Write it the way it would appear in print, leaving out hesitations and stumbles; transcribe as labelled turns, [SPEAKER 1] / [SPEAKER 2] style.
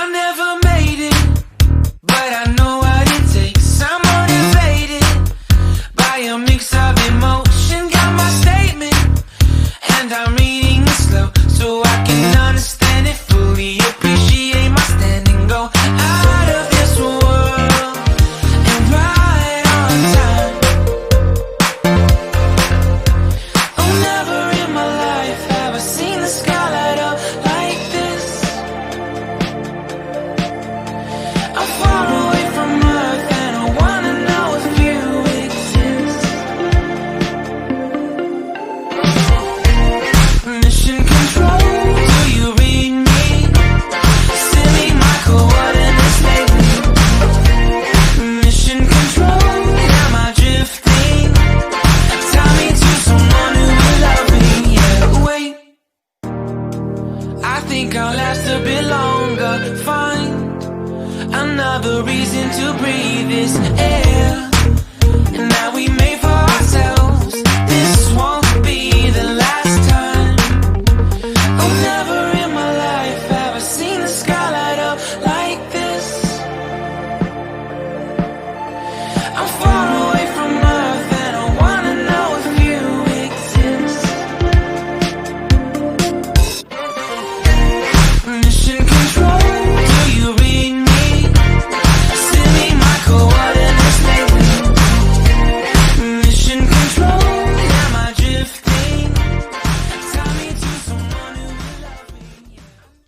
[SPEAKER 1] I never made it, but I know what it takes. I'm motivated by a mix of emotion. Got my statement, and I'm reading it slow so I can understand it fully. Appreciate my stand and go out of this world and right on time. Oh, never in my life have I seen the sky light up like this. I'm far away from Earth and I wanna know if you exist. Mission control, do you read me? Send me my coordinates lately. Mission control, am I drifting? Tie me to someone who will love me. Yeah, wait. I think I'll last a bit longer. Find another reason to breathe this air. And now